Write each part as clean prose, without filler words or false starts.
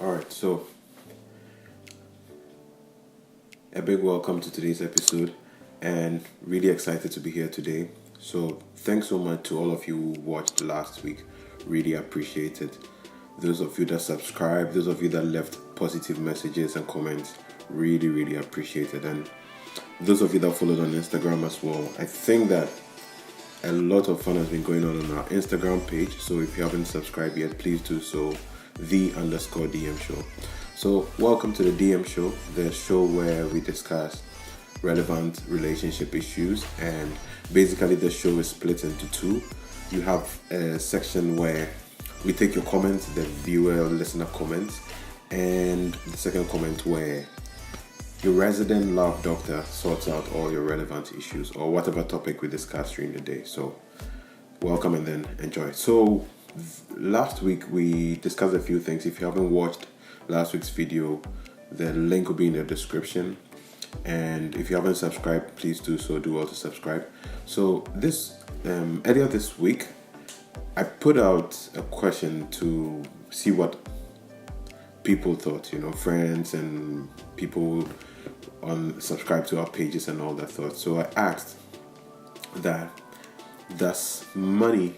Alright, so a big welcome to today's episode and really excited to be here today. So, thanks so much to all of you who watched last week. Really appreciate it. Those of you that subscribed, those of you that left positive messages and comments, really appreciate it. And those of you that followed on Instagram as well, I think that a lot of fun has been going on our Instagram page. So if you haven't subscribed yet, please do so. _DM show. So welcome to the DM show, the show where we discuss relevant relationship issues, and basically the show is split into two. You have a section where we take your comments, the viewer listener comments, and the second comment where your resident love doctor sorts out all your relevant issues or whatever topic we discuss during the day. So welcome and then enjoy. So last week we discussed a few things. If you haven't watched last week's video, the link will be in the description. And if you haven't subscribed, please do so. Do also subscribe. So this earlier this week, I put out a question to see what people thought. Friends and people subscribe to our pages and all that thought. So I asked that, does money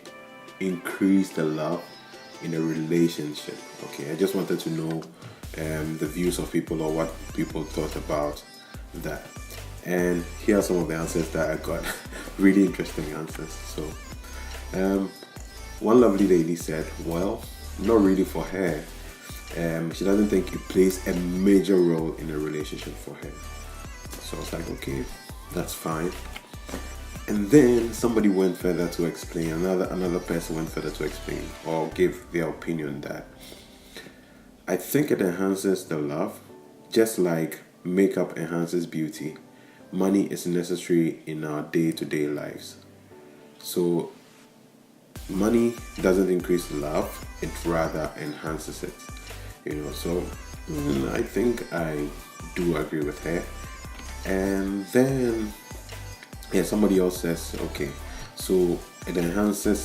increase the love in a relationship? Okay, I just wanted to know the views of people or what people thought about that. And here are some of the answers that I got. Really interesting answers. So one lovely lady said, well, not really for her. She doesn't think it plays a major role in a relationship for her. So I was like, okay, that's fine. And then somebody went further to explain, another person went further to explain or give their opinion that I think it enhances the love, just like makeup enhances beauty. Money is necessary in our day-to-day lives. So money doesn't increase love, it rather enhances it. So I think I do agree with her. And then somebody else says, okay, so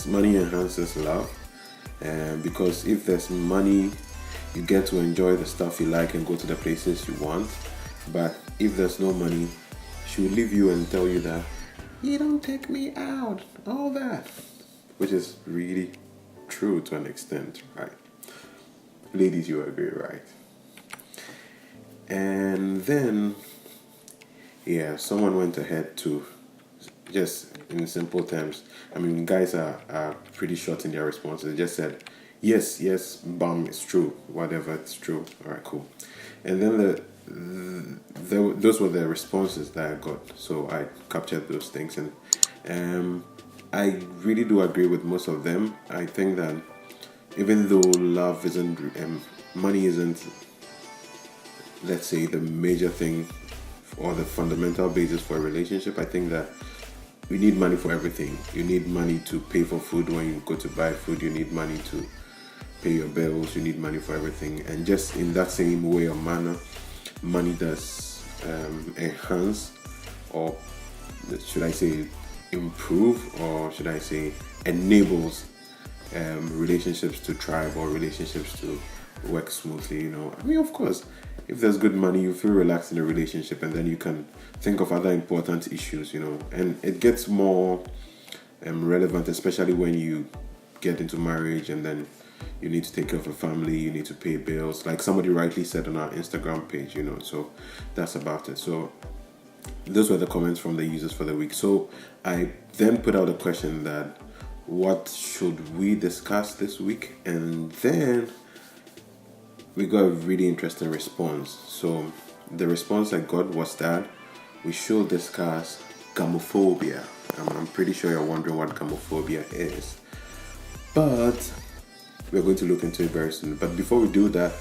money enhances love, because if there's money, you get to enjoy the stuff you like and go to the places you want. But if there's no money, she will leave you and tell you that you don't take me out, all that, which is really true to an extent, right? Ladies, you agree, right? And then someone went ahead to, just in simple terms, guys are pretty short in their responses. They just said, yes, bam, it's true, whatever, it's true. All right, cool. And then those were the responses that I got. So I captured those things, and I really do agree with most of them. I think that even though love isn't, money isn't, let's say, the major thing or the fundamental basis for a relationship, I think that we need money for everything. You need money to pay for food when you go to buy food. You need money to pay your bills. You need money for everything. And just in that same way or manner, money does enhance, or should I say improve, or should I say enables relationships to thrive or relationships to work smoothly. Of course, if there's good money, you feel relaxed in a relationship, and then you can think of other important issues, and it gets more relevant, especially when you get into marriage and then you need to take care of a family, you need to pay bills, like somebody rightly said on our Instagram page, so that's about it. So those were the comments from the users for the week. So I then put out a question that, what should we discuss this week? And then we got a really interesting response. So the response I got was that we should discuss gamophobia. I'm pretty sure you're wondering what gamophobia is, but we're going to look into it very soon. But before we do that,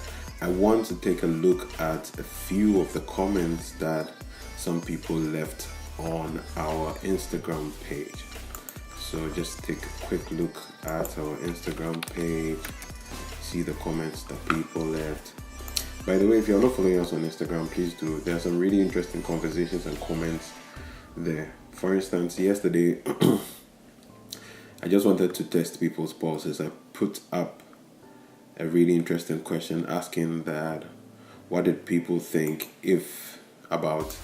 I want to take a look at a few of the comments that some people left on our Instagram page. So just take a quick look at our Instagram page, see the comments that people left. By the way, if you're not following us on Instagram, please do. There are some really interesting conversations and comments there. For instance, yesterday, I just wanted to test people's pulses. I put up a really interesting question asking that what did people think if about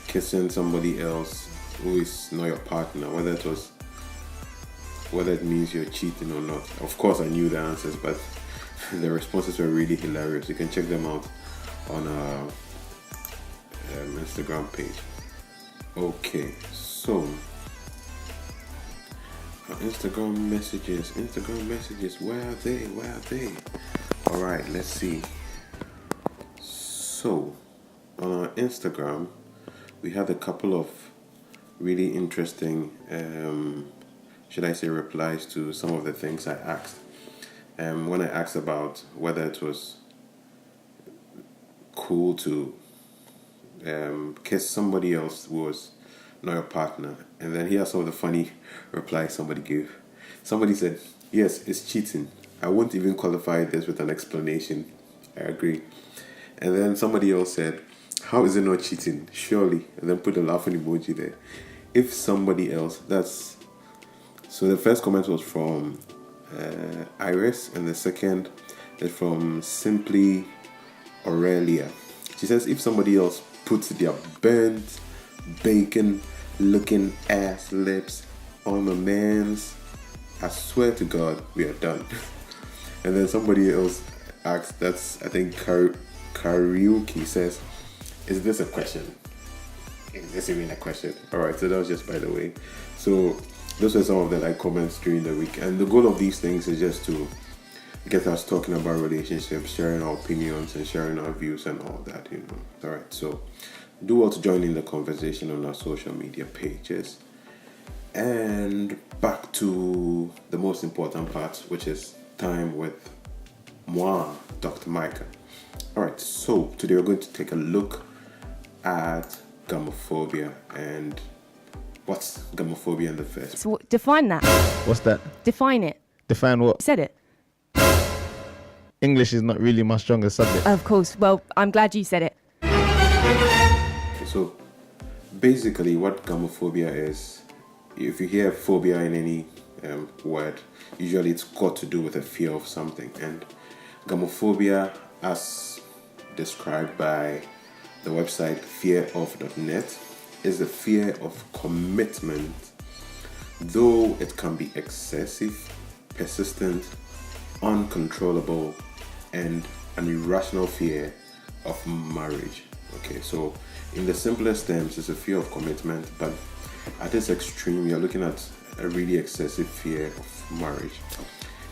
kissing somebody else who is not your partner, whether it means you're cheating or not. Of course, I knew the answers, but the responses were really hilarious. You can check them out on our Instagram page. Okay, so Instagram messages, where are they? All right, let's see. So on our Instagram, we had a couple of really interesting should I say replies to some of the things I asked. When I asked about whether it was cool to kiss somebody else who was not your partner, and then here's some of the funny replies somebody gave. Somebody said, "Yes, it's cheating. I won't even qualify this with an explanation. I agree." And then somebody else said, "How is it not cheating? Surely." And then put a laughing emoji there. If somebody else, so the first comment was from Iris, and the second is from Simply Aurelia. She says, if somebody else puts their burnt bacon looking ass lips on a man's, I swear to God, we are done. And then somebody else asked, that's I think Karaoke says, is this a question? Is this even a question? Alright, so that was just by the way. So those were some of the comments during the week, and the goal of these things is just to get us talking about relationships, sharing our opinions and sharing our views and all that, Alright, so do well to join in the conversation on our social media pages. And back to the most important part, which is time with moi, Dr. Micah. Alright, so today we're going to take a look at gamophobia. And what's gamophobia in the first? So define that. What's that? Define it. Define what? Said it. English is not really my strongest subject. Of course. Well, I'm glad you said it. So basically what gamophobia is, if you hear phobia in any word, usually it's got to do with a fear of something. And gamophobia, as described by the website fearof.net, is the fear of commitment, though it can be excessive, persistent, uncontrollable, and an irrational fear of marriage. Okay, so in the simplest terms, it's a fear of commitment, but at this extreme, you're looking at a really excessive fear of marriage.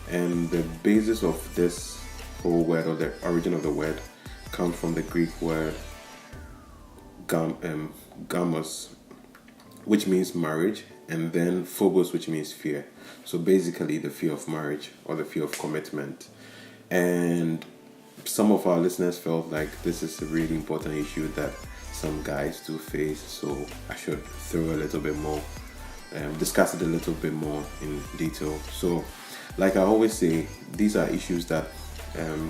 And the basis of this whole word, or the origin of the word, comes from the Greek word gamos, which means marriage, and then phobos, which means fear. So basically the fear of marriage or the fear of commitment. And some of our listeners felt like this is a really important issue that some guys do face, so I should throw a little bit more, discuss it a little bit more in detail. So like I always say, these are issues that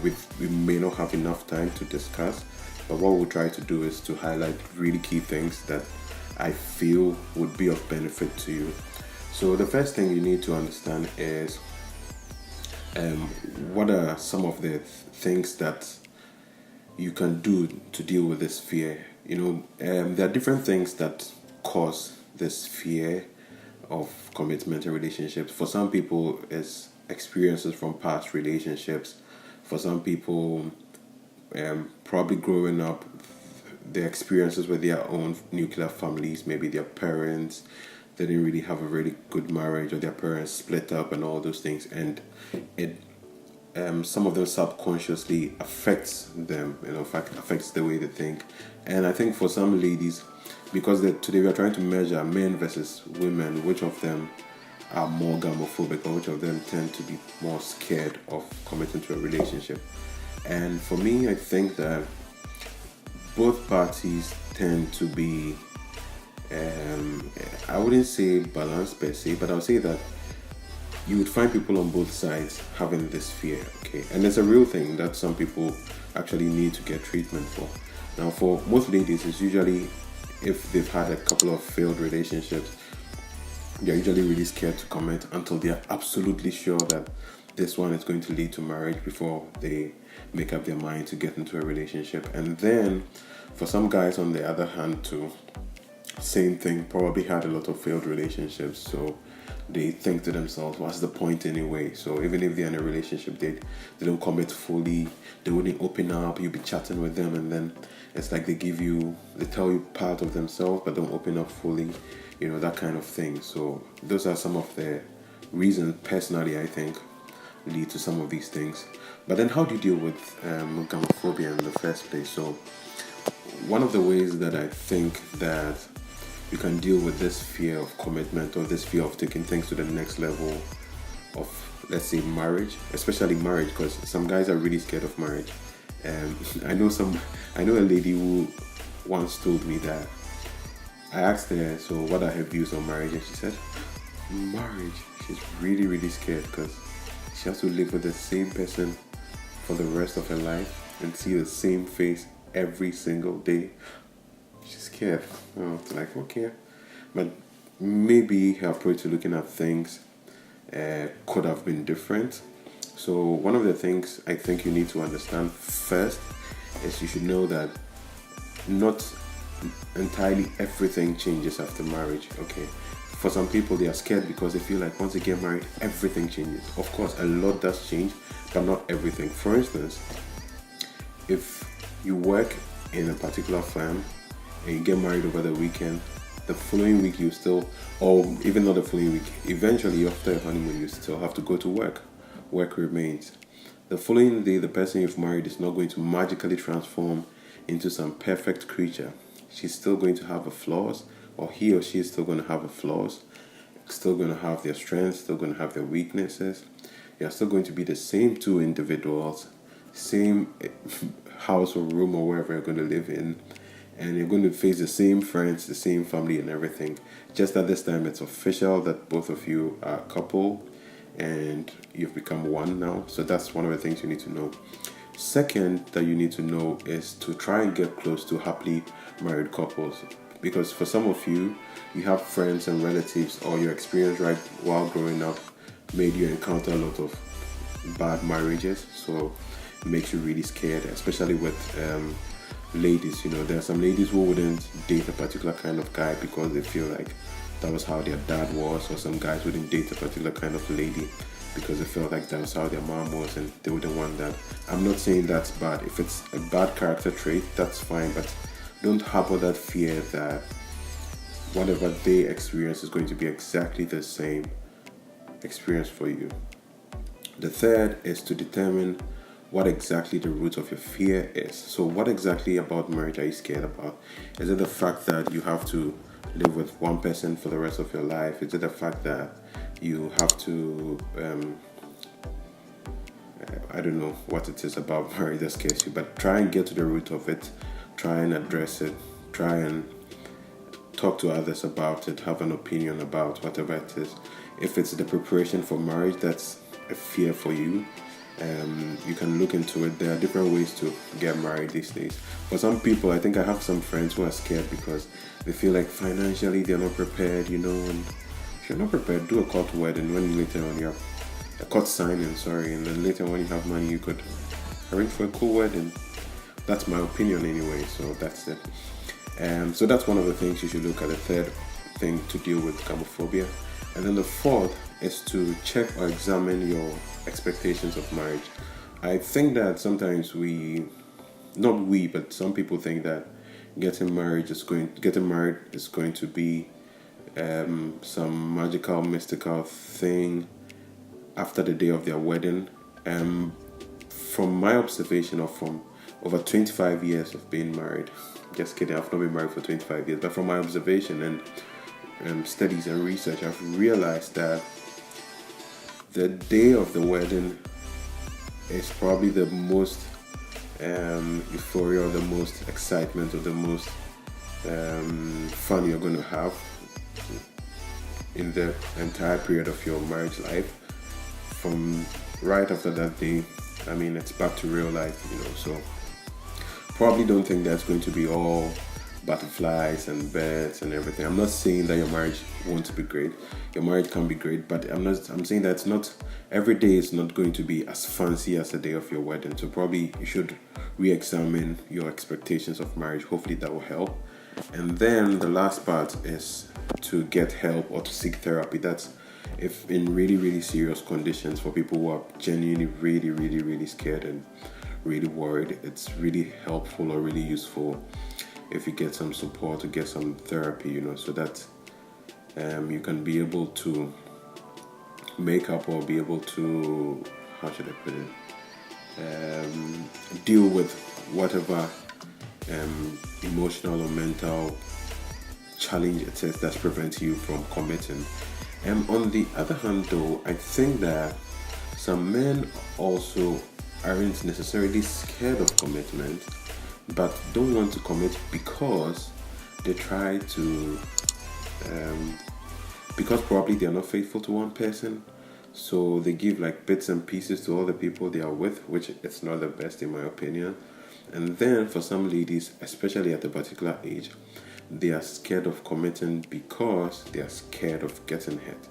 we may not have enough time to discuss, but what we'll try to do is to highlight really key things that I feel would be of benefit to you. So the first thing you need to understand is what are some of the things that you can do to deal with this fear. There are different things that cause this fear of commitment in relationships. For some people, it's experiences from past relationships. For some people, probably growing up, their experiences with their own nuclear families, maybe their parents, they didn't really have a really good marriage, or their parents split up and all those things, and it some of them subconsciously affects them, affects the way they think. And I think for some ladies, because today we are trying to measure men versus women, which of them are more gamophobic, or which of them tend to be more scared of committing to a relationship. And for me, I think that both parties tend to be, I wouldn't say balanced per se, but I would say that you would find people on both sides having this fear, okay? And it's a real thing that some people actually need to get treatment for. Now, for most ladies, it's usually if they've had a couple of failed relationships, they're usually really scared to commit until they're absolutely sure that this one is going to lead to marriage before they make up their mind to get into a relationship. And then for some guys on the other hand too, same thing, probably had a lot of failed relationships, so they think to themselves, what's the point anyway? So even if they're in a relationship, they don't commit fully, they wouldn't open up, you'll be chatting with them, and then it's like they tell you part of themselves but don't open up fully, that kind of thing. So those are some of the reasons, personally, I think, lead to some of these things. But then how do you deal with gamophobia in the first place? So one of the ways that I think that you can deal with this fear of commitment or this fear of taking things to the next level of, let's say, marriage, especially marriage, because some guys are really scared of marriage. I know a lady who once told me that, I asked her, so what are her views on marriage? And she said, marriage, she's really, really scared because she has to live with the same person for the rest of her life and see the same face every single day. She's scared. It's like, okay. But maybe her approach to looking at things could have been different. So one of the things I think you need to understand first is you should know that not entirely everything changes after marriage, okay? For some people, they are scared because they feel like once they get married, everything changes. Of course, a lot does change, but not everything. For instance, if you work in a particular firm and you get married over the weekend, the following week you still, or even not the following week, eventually after a honeymoon you still have to go to work. Work remains. The following day, the person you've married is not going to magically transform into some perfect creature. She's still going to have her flaws, or he or she is still going to have her flaws, still going to have their strengths, still going to have their weaknesses. You're still going to be the same two individuals, same house or room or wherever you're going to live in, and you're going to face the same friends, the same family and everything. Just that this time it's official that both of you are a couple and you've become one now. So that's one of the things you need to know. Second that you need to know is to try and get close to happily married couples, because for some of you, you have friends and relatives, or your experience right while growing up made you encounter a lot of bad marriages, so it makes you really scared, especially with ladies. There are some ladies who wouldn't date a particular kind of guy because they feel like that was how their dad was, or some guys wouldn't date a particular kind of lady because they felt like that was how their mom was and they wouldn't want that. I'm not saying that's bad. If it's a bad character trait, that's fine, but don't harbor that fear that whatever they experience is going to be exactly the same experience for you. The third is to determine what exactly the root of your fear is. So what exactly about marriage are you scared about? Is it the fact that you have to live with one person for the rest of your life? Is it the fact that you have to I don't know what it is about marriage that scares you, but try and get to the root of it, try and address it, try and talk to others about it, have an opinion about whatever it is. If it's the preparation for marriage that's a fear for you, you can look into it. There are different ways to get married these days. For some people, I think I have some friends who are scared because they feel like financially they're not prepared, and if you're not prepared, do a court wedding. When later on you have a court signing, and then later when you have money, you could arrange for a cool wedding. That's my opinion anyway, so that's it. So that's one of the things you should look at. The third thing to deal with gamophobia. And then the fourth is to check or examine your expectations of marriage. I think that sometimes but some people think that getting married is going to be some magical, mystical thing after the day of their wedding. From my observation, or from over 25 years of being married, just kidding, I've not been married for 25 years, but from my observation and studies and research, I've realized that the day of the wedding is probably the most euphoria, or the most excitement, or the most fun you're going to have in the entire period of your marriage life. From right after that day, it's back to real life, so probably don't think that's going to be all butterflies and birds and everything. I'm not saying that your marriage won't be great. Your marriage can be great, but I'm saying that it's not every day is not going to be as fancy as the day of your wedding. So probably you should re-examine your expectations of marriage. Hopefully that will help. And then the last part is to get help or to seek therapy. That's if in really, really serious conditions, for people who are genuinely really, really, really scared and really worried, it's really helpful or really useful if you get some support, to get some therapy, so that you can be able to make up or be able to, how should I put it, deal with whatever emotional or mental challenge it is that's preventing you from committing. On the other hand, though, I think that some men also aren't necessarily scared of commitment, but don't want to commit because they try to, because probably they are not faithful to one person, so they give like bits and pieces to all the people they are with, which it's not the best in my opinion. And then for some ladies, especially at a particular age, they are scared of committing because they are scared of getting hurt.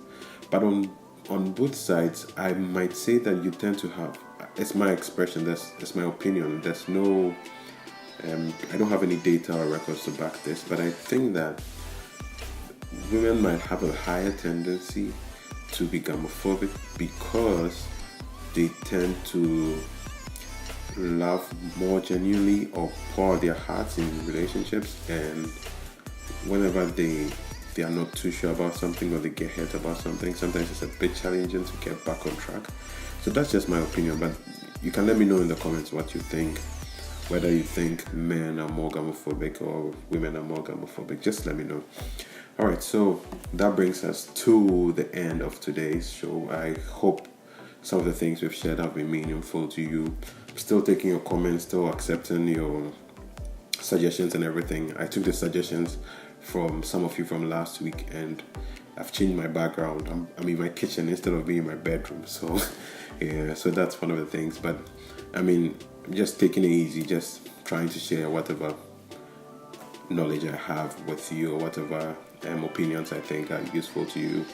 But on both sides, I might say that you tend to have, it's my expression, it's my opinion, there's no, I don't have any data or records to back this, but I think that women might have a higher tendency to be gamophobic because they tend to love more genuinely or pour their hearts in relationships, and whenever they are not too sure about something or they get hurt about something, sometimes it's a bit challenging to get back on track. So that's just my opinion, but you can let me know in the comments what you think, whether you think men are more gamophobic or women are more gamophobic. Just let me know. Alright, so that brings us to the end of today's show. I hope some of the things we've shared have been meaningful to you. I'm still taking your comments, still accepting your suggestions and everything. I took the suggestions from some of you from last week, and I've changed my background. I'm in my kitchen instead of being in my bedroom. So yeah, so that's one of the things. But I'm just taking it easy, just trying to share whatever knowledge I have with you, or whatever opinions I think are useful to you.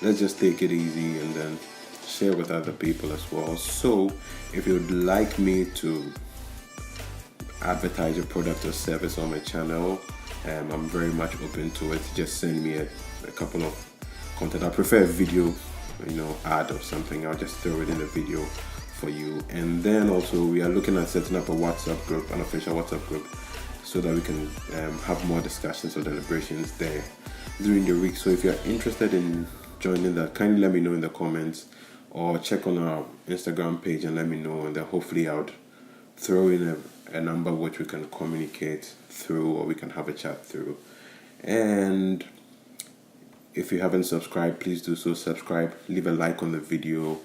Let's just take it easy and then share with other people as well. So if you'd like me to advertise your product or service on my channel, I'm very much open to it. Just send me a couple of content. I prefer a video, ad or something. I'll just throw it in the video for you. And then also we are looking at setting up a WhatsApp group, an official WhatsApp group, so that we can have more discussions or deliberations there during the week. So if you're interested in joining that, kindly let me know in the comments, or check on our Instagram page and let me know, and then hopefully I would throw in a number which we can communicate through, or we can have a chat through. And if you haven't subscribed, please do so. Subscribe, leave a like on the video,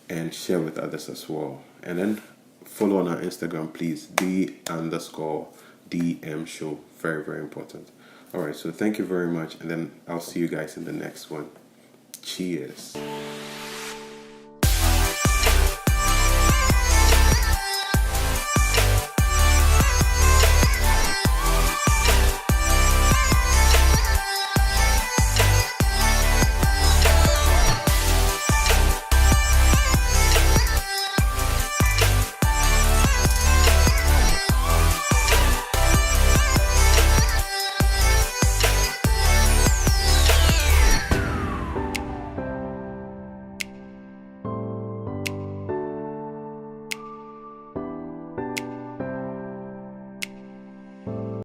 and share with others as well. And then follow on our Instagram, please, _DM show. Very, very important. Alright, so thank you very much, and then I'll see you guys in the next one. Cheers.